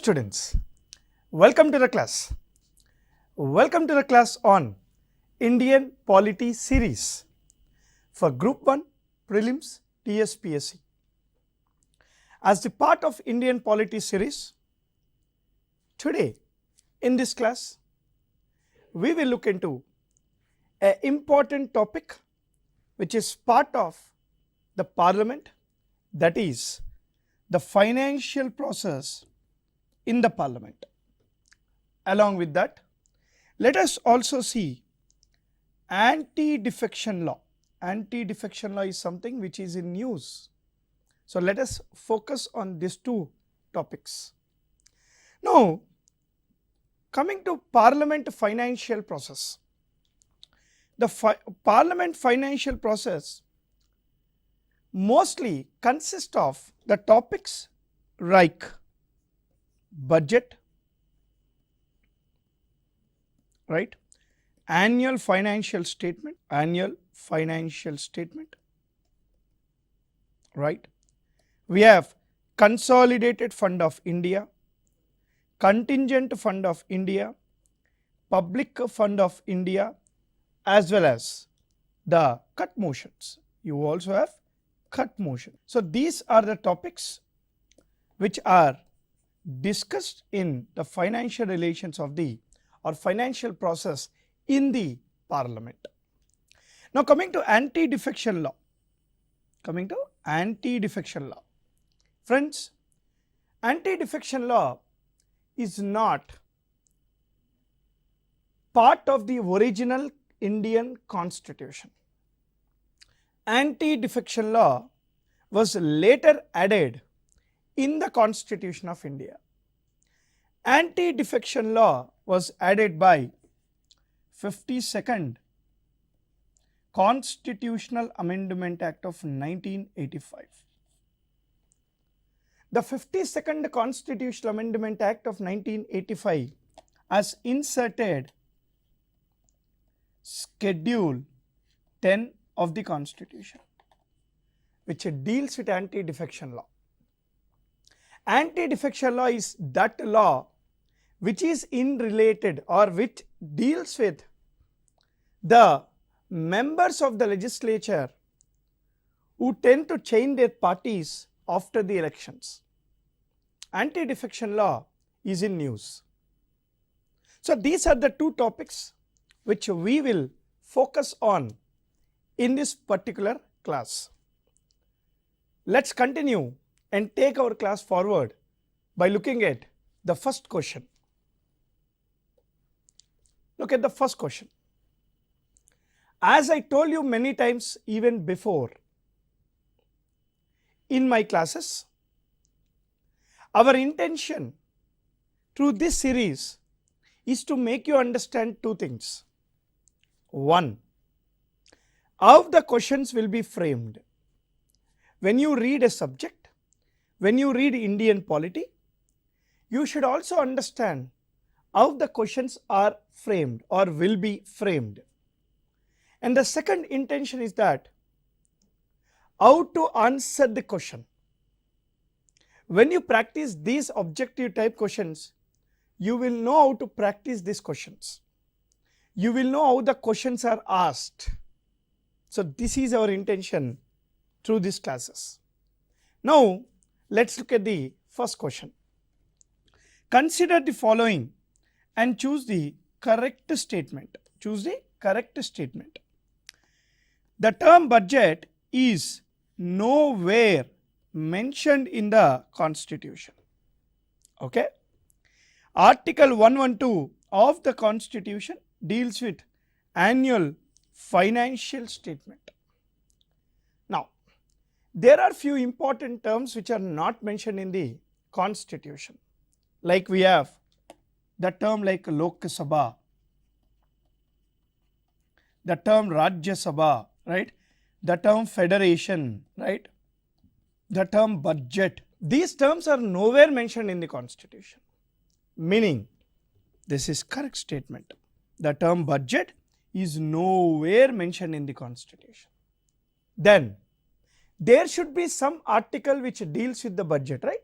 students, welcome to the class. Welcome to the class on Indian Polity series for Group 1 Prelims TSPSC. As the part of Indian Polity series, today in this class, we will look into an important topic which is part of the Parliament, that is the financial process in the Parliament. Along with that, let us also see anti-defection law. Anti-defection law is something which is in news. So let us focus on these two topics. Now, coming to Parliament financial process. The Parliament financial process mostly consists of the topics like budget, right, annual financial statement, right. We have consolidated fund of India, contingent fund of India, public fund of India, as well as the cut motions. You also have cut motion. So these are the topics which are discussed in the financial relations of the or financial process in the Parliament. Now coming to anti-defection law. Friends, anti-defection law is not part of the original Indian Constitution. Anti-defection law was later added in the Constitution of India. Anti-defection law was added by 52nd Constitutional Amendment Act of 1985. The 52nd Constitutional Amendment Act of 1985 has inserted Schedule 10 of the Constitution, which deals with anti-defection law. Anti-defection law is that law which is in related or which deals with the members of the legislature who tend to change their parties after the elections. Anti-defection law is in news. So these are the two topics which we will focus on in this particular class. Let's continue and take our class forward by looking at the first question. Look at the first question. As I told you many times even before in my classes, our intention through this series is to make you understand two things. One, how the questions will be framed. When you read a subject, when you read Indian polity, you should also understand how the questions are framed or will be framed. And the second intention is that how to answer the question. When you practice these objective type questions, you will know how to practice these questions. You will know how the questions are asked. So this is our intention through these classes. Now let's look at the first question. Consider the following and choose the correct statement. The term budget is nowhere mentioned in the Constitution. Okay. Article 112 of the Constitution deals with annual financial statement. Now, there are few important terms which are not mentioned in the Constitution. Like we have the term like 𝗧𝗦𝗔𝗧, the term 𝗳𝗏, right, the term federation, right, the term budget. These terms are nowhere mentioned in the Constitution, meaning this is correct statement. The term budget is nowhere mentioned in the Constitution. Then there should be some article which deals with the budget, right?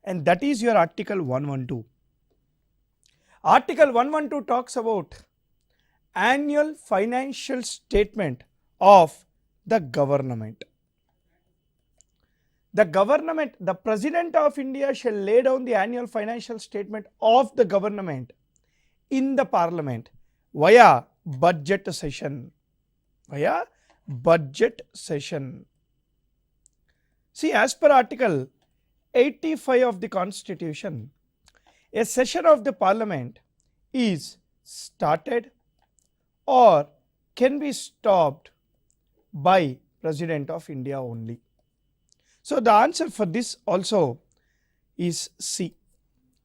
and that is your Article 112. Article 112 talks about annual financial statement of the government. The President of India shall lay down the annual financial statement of the government in the Parliament via budget session. See, as per Article 85 of the Constitution, a session of the Parliament is started or can be stopped by President of India only. So the answer for this also is C.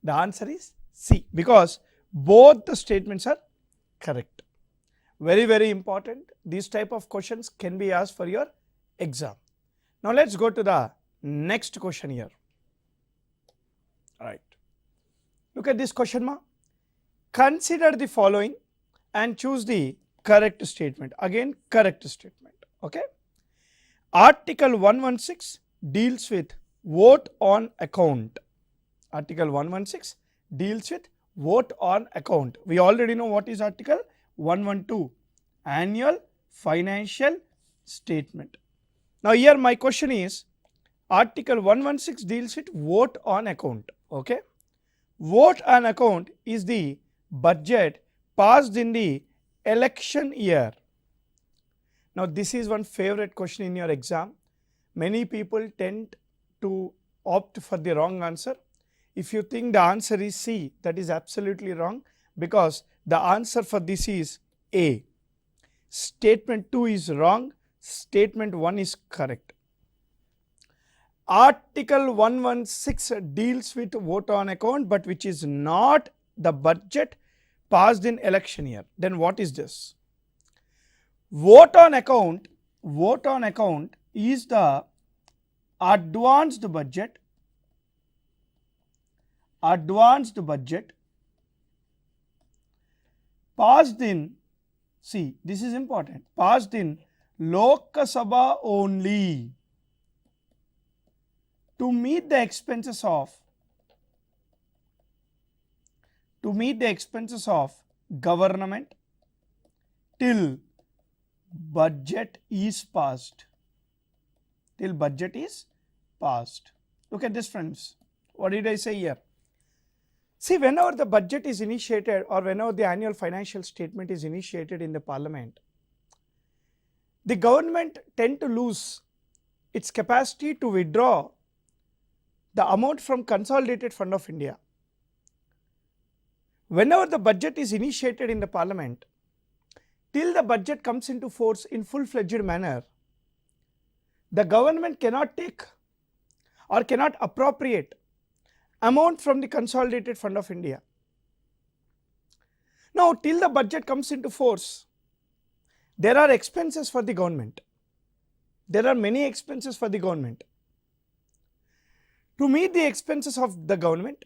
The answer is C, because both the statements are correct. Very, very important. These type of questions can be asked for your exam. Now let's go to the next question here. Alright. Look at this question ma. Consider the following and choose the correct statement. Again, correct statement. Okay. Article 116 deals with vote on account. Article 116 deals with vote on account. We already know what is Article 112, annual financial statement. Now here my question is, Article 116 deals with vote on account. Okay. Vote on account is the budget passed in the election year. Now this is one favorite question in your exam. Many people tend to opt for the wrong answer. If you think the answer is C, that is absolutely wrong, because the answer for this is A. Statement 2 is wrong, statement 1 is correct. Article 116 deals with vote on account, but which is not the budget passed in election year. Then what is this? Vote on account is the advanced budget passed in, see this is important, passed in Lok Sabha only to meet the expenses of government till budget is passed. Look at this, friends. What did I say here? See, whenever the budget is initiated or whenever the annual financial statement is initiated in the Parliament, the government tend to lose its capacity to withdraw the amount from Consolidated Fund of India. Whenever the budget is initiated in the Parliament, till the budget comes into force in full-fledged manner, the government cannot take or cannot appropriate amount from the Consolidated Fund of India. Now, till the budget comes into force, there are expenses for the government. There are many expenses for the government. To meet the expenses of the government,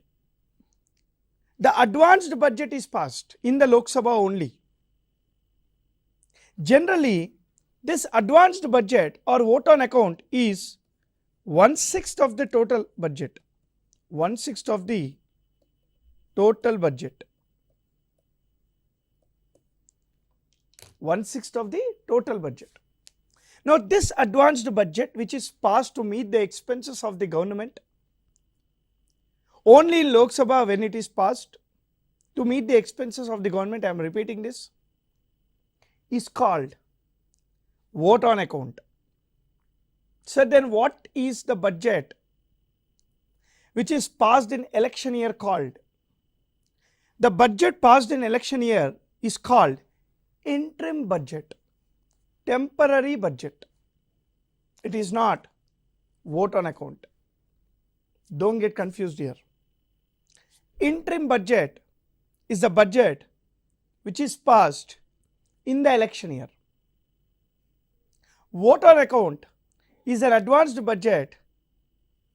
the advanced budget is passed in the Lok Sabha only. Generally, this advanced budget or vote on account is 1/6 of the total budget. 1/6 of the total budget. 1/6 of the total budget. Now this advanced budget, which is passed to meet the expenses of the government, only in Lok Sabha when it is passed to meet the expenses of the government, I am repeating this, is called vote on account. So then what is the budget which is passed in election year called? The budget passed in election year is called interim budget, temporary budget. It is not vote on account. Don't get confused here. Interim budget is the budget which is passed in the election year. Vote on account is an advanced budget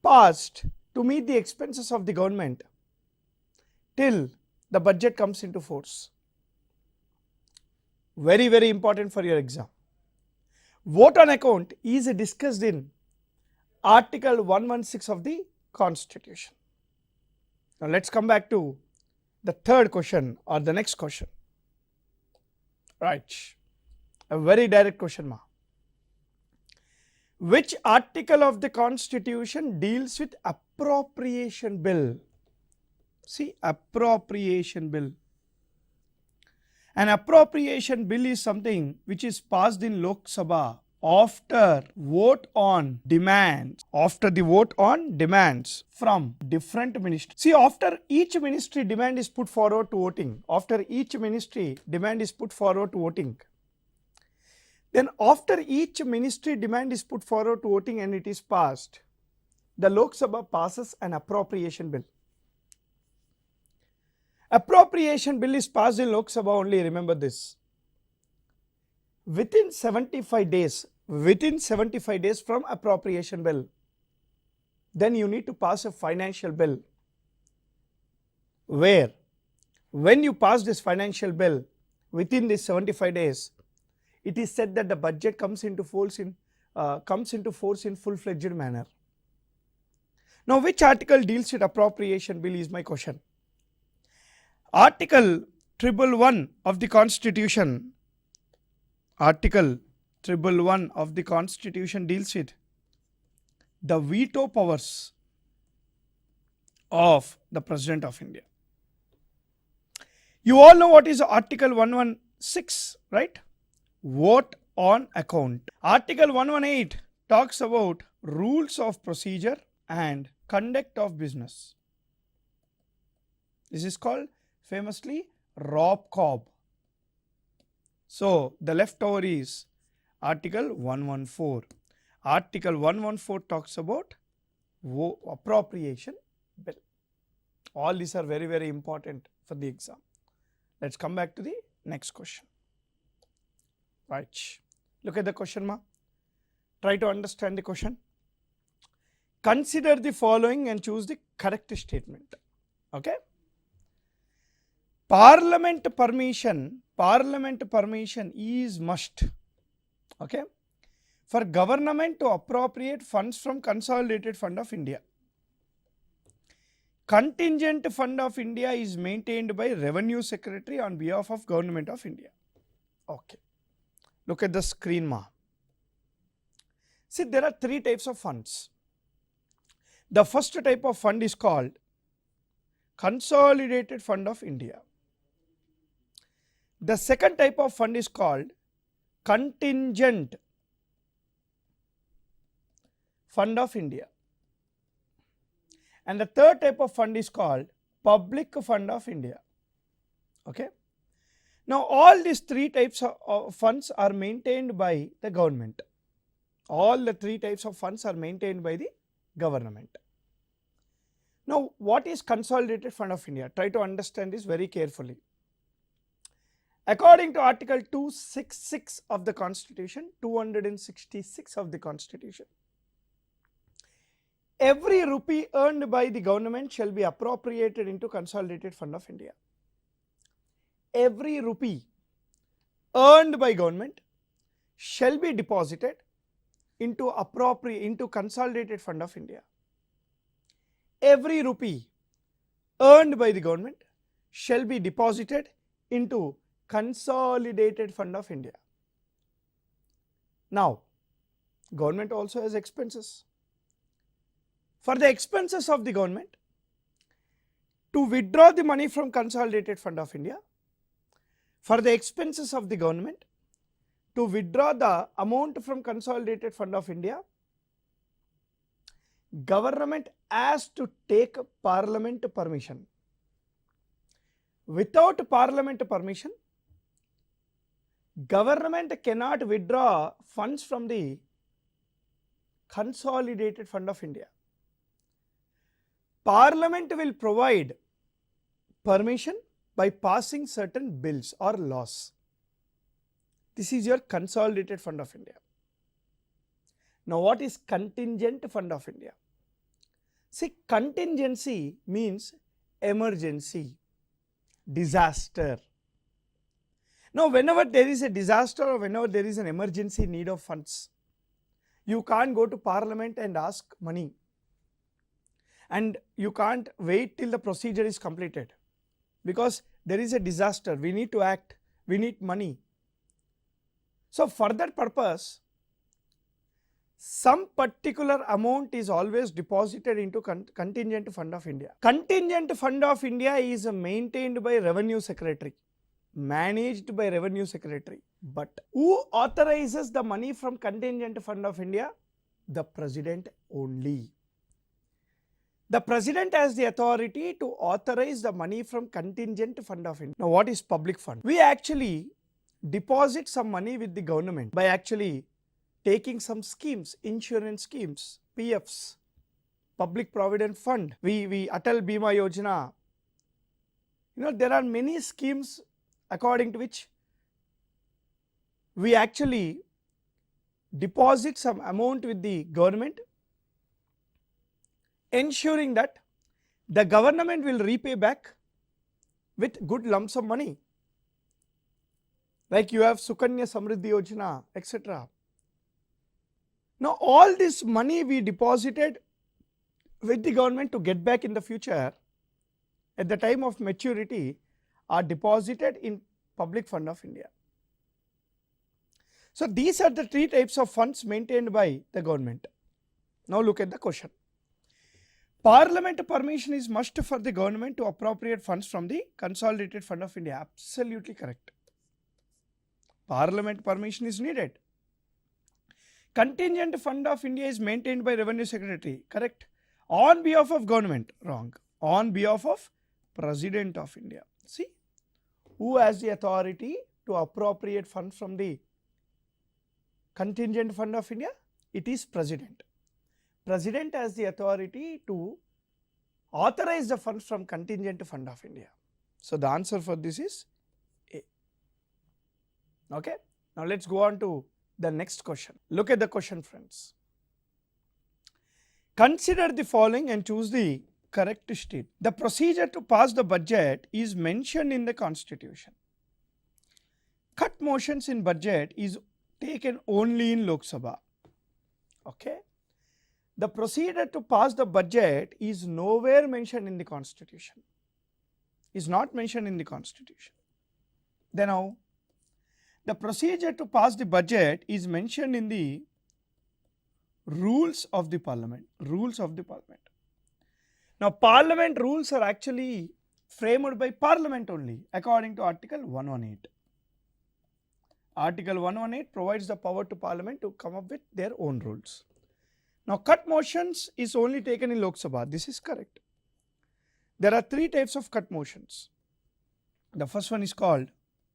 passed to meet the expenses of the government till the budget comes into force. Very, very important for your exam. Vote on account is discussed in Article 116 of the Constitution. Now let's come back to the third question or the next question. Right, a very direct question, ma. Which article of the Constitution deals with appropriation bill? See, appropriation bill. An appropriation bill is something which is passed in Lok Sabha after vote on demands, from different ministries. See, after each ministry demand is put forward to voting, then after each ministry demand is put forward to voting and it is passed, the Lok Sabha passes an appropriation bill. Appropriation bill is passed in Lok Sabha only, remember this. Within 75 days from appropriation bill, then you need to pass a financial bill, where when you pass this financial bill within these 75 days, it is said that the budget comes into force in full-fledged manner. Now, which article deals with appropriation bill is my question. Article 111 of the Constitution. Article 111 of the Constitution deals with the veto powers of the President of India. You all know what is Article 116, right? Vote on account. Article 118 talks about rules of procedure and conduct of business. This is called famously 𝗧𝗏𝗏. So the leftover is Article 114. Article 114 talks about appropriation bill. All these are very, very important for the exam. Let's come back to the next question. Right, look at the question, ma. Try to understand the question. Consider the following and choose the correct statement. Okay. Parliament permission is must, okay, for government to appropriate funds from Consolidated Fund of India. Contingent Fund of India is maintained by Revenue Secretary on behalf of Government of India. Okay, look at the screen, ma. See, there are three types of funds. The first type of fund is called Consolidated Fund of India. The second type of fund is called Contingent Fund of India. And the third type of fund is called Public Fund of India. Okay. Now, all these three types of funds are maintained by the government. All the three types of funds are maintained by the government. Now, what is Consolidated Fund of India? Try to understand this very carefully. According to Article 266 of the Constitution, 266 of the Constitution, every rupee earned by the government shall be appropriated into Consolidated Fund of India. Every rupee earned by government shall be deposited into Consolidated Fund of India. Every rupee earned by the government shall be deposited into Consolidated Fund of India. Now, government also has expenses. For the expenses of the government, to withdraw the money from Consolidated Fund of India, for the expenses of the government, to withdraw the amount from Consolidated Fund of India, government has to take Parliament permission. Without Parliament permission, government cannot withdraw funds from the Consolidated Fund of India. Parliament will provide permission by passing certain bills or laws. This is your Consolidated Fund of India. Now, what is Contingent Fund of India? See, contingency means emergency, disaster. Now, whenever there is a disaster or whenever there is an emergency need of funds, you can't go to Parliament and ask money. and you can't wait till the procedure is completed, because there is a disaster, we need to act, we need money. So for that purpose, some particular amount is always deposited into Contingent Fund of India. Contingent Fund of India is maintained by Revenue Secretary, managed by Revenue Secretary. But who authorizes the money from Contingent Fund of India? The President only. The President has the authority to authorize the money from Contingent Fund of India. Now what is public fund? We actually deposit some money with the government by actually taking some schemes, insurance schemes, PFs, Public Provident Fund, we 𝗂𝗽𝗻𝗀𝗃𝗃. There are many schemes according to which we actually deposit some amount with the government, ensuring that the government will repay back with good lump sum money, like you have 𝗬𝗏 𝗬𝗏 𝗧𝗦𝗔𝗧, etc. Now all this money we deposited with the government to get back in the future at the time of maturity are deposited in Public Fund of India. So these are the three types of funds maintained by the government. Now look at the question. Parliament permission is must for the government to appropriate funds from the Consolidated Fund of India. Absolutely correct. Parliament permission is needed. Contingent Fund of India is maintained by Revenue Secretary. Correct. On behalf of government. Wrong. On behalf of President of India. See, who has the authority to appropriate funds from the Contingent Fund of India? It is President. President has the authority to authorize the funds from Contingent Fund of India. So the answer for this is A. Okay. Now let's go on to the next question. Look at the question, friends. Consider the following and choose the correct state. The procedure to pass the budget is mentioned in the Constitution. Cut motions in budget is taken only in Lok Sabha. Okay. The procedure to pass the budget is nowhere mentioned in the Constitution. Is not mentioned in the Constitution. Then how? The procedure to pass the budget is mentioned in the rules of the Parliament. Rules of the Parliament. Now Parliament rules are actually framed by Parliament only according to Article 118. Article 118 provides the power to Parliament to come up with their own rules. Now cut motions is only taken in Lok Sabha. This is correct. There are three types of cut motions. The first one is called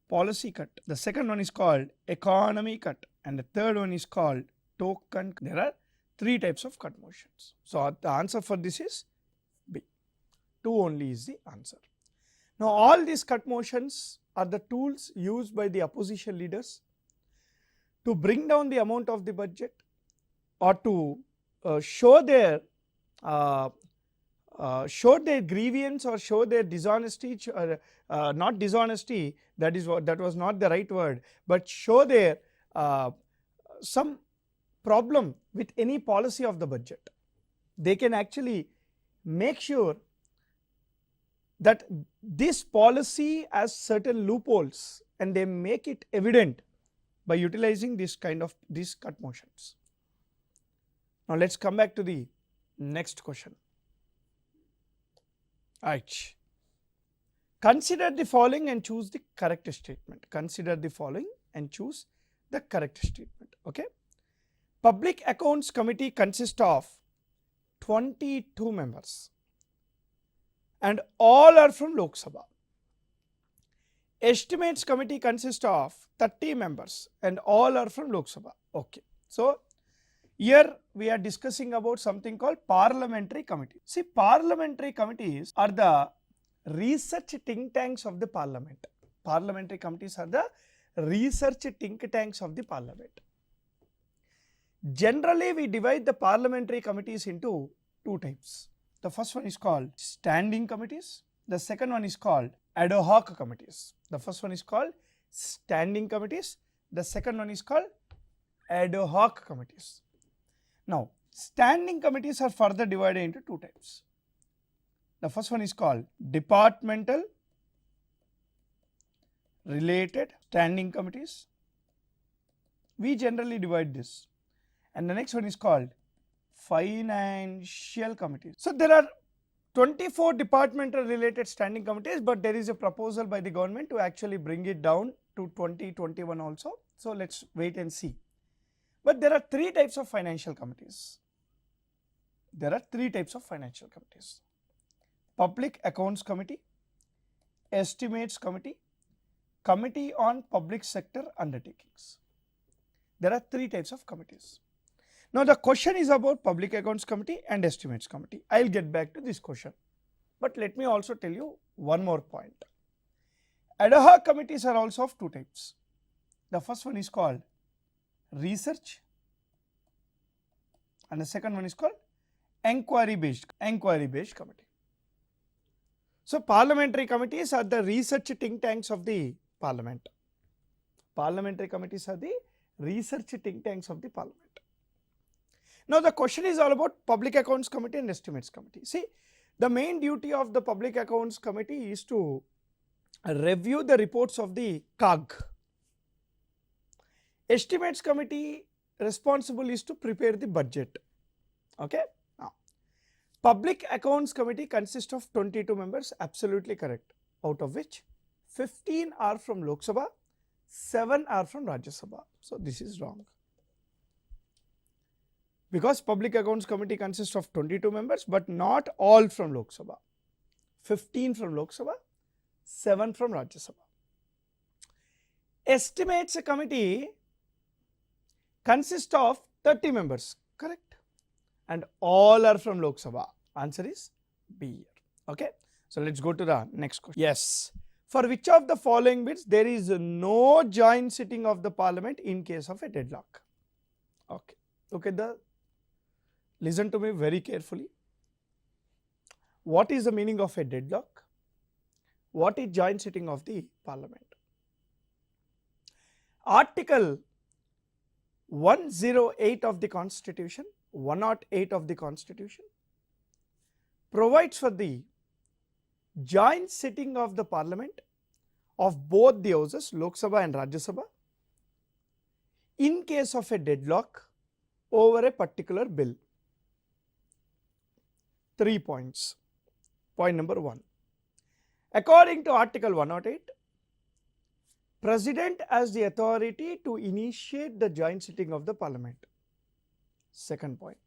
policy cut, the second one is called economy cut, and the third one is called token. There are three types of cut motions. So the answer for this is B. 2 only is the answer. Now all these cut motions are the tools used by the opposition leaders to bring down the amount of the budget or to show their grievance or show their dishonesty, not dishonesty, that was not the right word, but show their some problem with any policy of the budget. They can actually make sure that this policy has certain loopholes, and they make it evident by utilizing this kind of these cut motions. Now let's come back to the next question. Right. Consider the following and choose the correct statement. Consider the following and choose the correct statement. Okay. Public Accounts Committee consists of 22 members and all are from Lok Sabha. Estimates Committee consists of 30 members and all are from Lok Sabha. Okay. So here we are discussing about something called parliamentary committee. See, parliamentary committees are the research think tanks of the parliament. Parliamentary committees are the research think tanks of the parliament. Generally, we divide the parliamentary committees into two types. The first one is called standing committees. The second one is called ad hoc committees. The first one is called standing committees. The second one is called ad hoc committees. Now, standing committees are further divided into two types. The first one is called departmental related standing committees. We generally divide this, and the next one is called financial committees. So there are 24 departmental related standing committees, but there is a proposal by the government to actually bring it down to 2021 also. So let's wait and see. But there are three types of financial committees. There are three types of financial committees: Public Accounts Committee, Estimates Committee, Committee on Public Sector Undertakings. There are three types of committees. Now the question is about Public Accounts Committee and Estimates Committee. I will get back to this question, but let me also tell you one more point. Ad hoc committees are also of two types. The first one is called research, and the second one is called inquiry based committee. So parliamentary committees are the research think tanks of the parliament. Parliamentary committees are the research think tanks of the parliament. Now the question is all about Public Accounts Committee and Estimates Committee. See, the main duty of the Public Accounts Committee is to review the reports of the CAG. Estimates Committee responsible is to prepare the budget. Okay. Now, Public Accounts Committee consists of 22 members, absolutely correct, out of which 15 are from Lok Sabha, 7 are from Rajya Sabha. So this is wrong, because Public Accounts Committee consists of 22 members, but not all from Lok Sabha. 15 from Lok Sabha, 7 from Rajya Sabha. Estimates Committee consists of 30 members, correct, and all are from Lok Sabha. Answer is B here. Okay. So let's go to the next question. Yes. For which of the following bits there is no joint sitting of the parliament in case of a deadlock? Okay. Look at the, listen to me very carefully. What is the meaning of a deadlock? What is joint sitting of the parliament? Article 108 of the Constitution, 108 of the Constitution provides for the joint sitting of the parliament of both the houses, Lok Sabha and Rajya Sabha, in case of a deadlock over a particular bill. 3 points. Point number 1. According to Article 108, President has the authority to initiate the joint sitting of the parliament. Second point.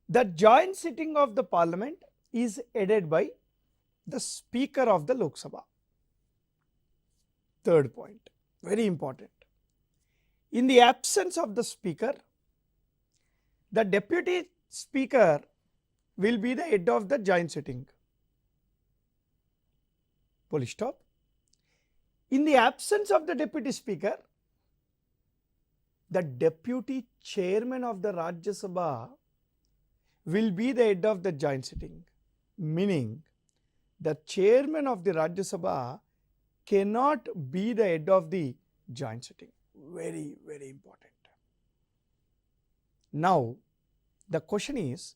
The joint sitting of the parliament is headed by the Speaker of the Lok Sabha. Third point, very important. In the absence of the Speaker, the Deputy Speaker will be the head of the joint sitting. Full stop. In the absence of the Deputy Speaker, the Deputy Chairman of the Rajya Sabha will be the head of the joint sitting, meaning the Chairman of the Rajya Sabha cannot be the head of the joint sitting. Very, very important. Now, the question is,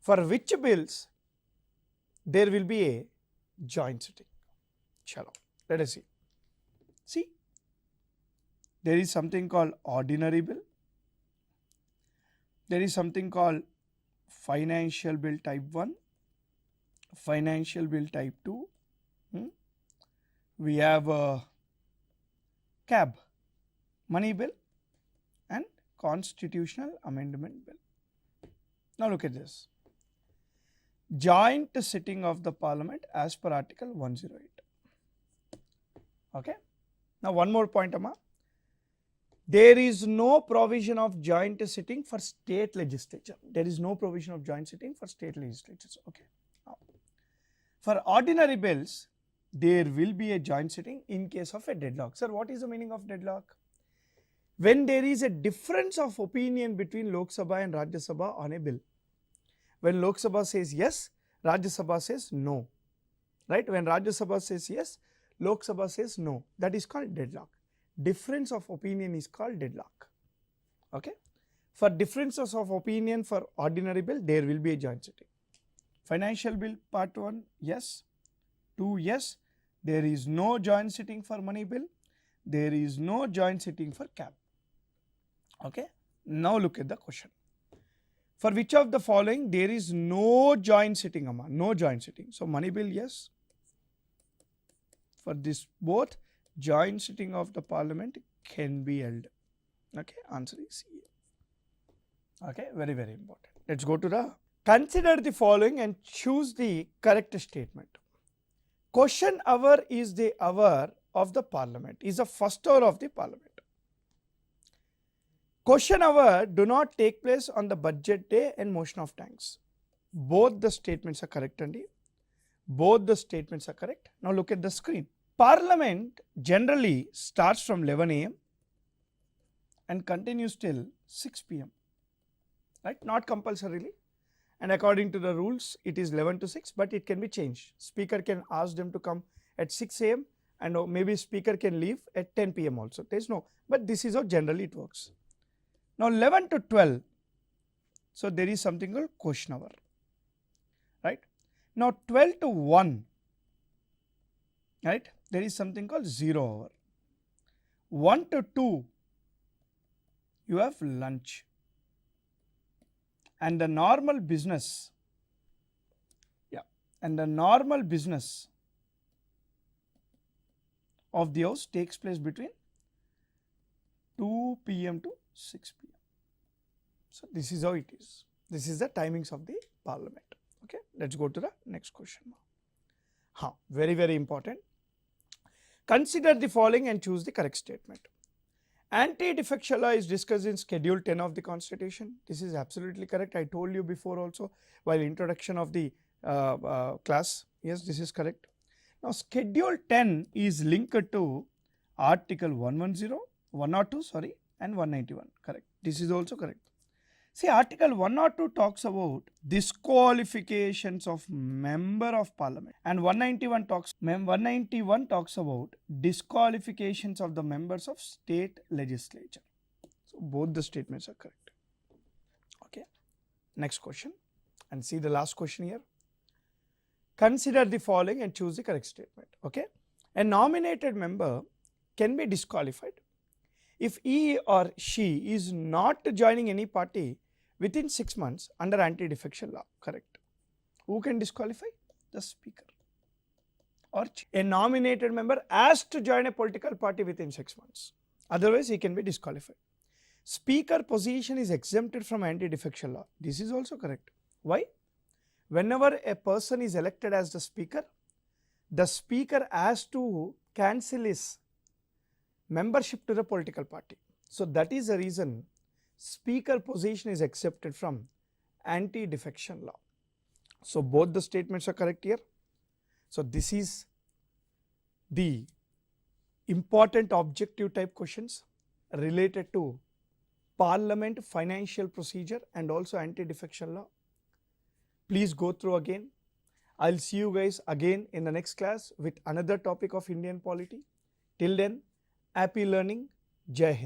for which bills there will be a joint sitting? Chalo, let us see. See, there is something called ordinary bill. There is something called financial bill type 1, financial bill type 2. We have a CAB, money bill, and constitutional amendment bill. Now look at this. Joint sitting of the parliament as per Article 108. Okay. Now one more point, Amma. There is no provision of joint sitting for state legislature. There is no provision of joint sitting for state legislatures. Okay. Now, for ordinary bills, there will be a joint sitting in case of a deadlock. Sir, what is the meaning of deadlock? When there is a difference of opinion between Lok Sabha and Rajya Sabha on a bill. When Lok Sabha says yes, Rajya Sabha says no. Right? When Rajya Sabha says yes, Lok Sabha says no. That is called deadlock. Difference of opinion is called deadlock. Okay. For differences of opinion for ordinary bill, there will be a joint sitting. Financial bill part 1, yes. 2, yes. There is no joint sitting for money bill. There is no joint sitting for cap. Okay. Now look at the question. For which of the following there is no joint sitting, Amma? No joint sitting. So money bill, yes. For this both, joint sitting of the parliament can be held. Okay. Answer is C. Okay. Very, very important. Let's go to the consider the following and choose the correct statement. Question hour is the hour of the parliament, is the first hour of the parliament. Question hour do not take place on the budget day and motion of thanks. Both the statements are correct, Andy. Both the statements are correct. Now look at the screen. Parliament generally starts from 11 AM and continues till 6 PM. Right? Not compulsorily. And according to the rules, it is 11 to 6, but it can be changed. Speaker can ask them to come at 6 AM and maybe speaker can leave at 10 PM also. There is no, but this is how generally it works. Now 11 to 12, so there is something called question hour, right. Now 12 to 1, right, there is something called 0 hour. 1 to 2, you have lunch. And the normal business, and the normal business of the house takes place between 2 PM to 6 PM. So this is how it is. This is the timings of the parliament. Okay, let's go to the next question now. Very, very important. Consider the following and choose the correct statement. Anti-defection law is discussed in Schedule 10 of the Constitution. This is absolutely correct. I told you before also while introduction of the class. Yes, this is correct. Now Schedule 10 is linked to Article 110, 102, sorry, and 191. Correct. This is also correct. See, Article 102 talks about disqualifications of member of parliament, and 191 talks about disqualifications of the members of state legislature. So both the statements are correct. Okay. Next question, and see the last question here. Consider the following and choose the correct statement. Okay. A nominated member can be disqualified if he or she is not joining any party within 6 months under anti-defection law. Correct. Who can disqualify? The speaker. Or a nominated member has to join a political party within 6 months. Otherwise, he can be disqualified. Speaker position is exempted from anti-defection law. This is also correct. Why? Whenever a person is elected as the speaker has to cancel his membership to the political party. So that is the reason speaker position is accepted from anti-defection law. So both the statements are correct here. So this is the important objective type questions related to parliament, financial procedure, and also anti-defection law. Please go through again. I'll see you guys again in the next class with another topic of Indian polity. Till then, happy learning. Jai Hind.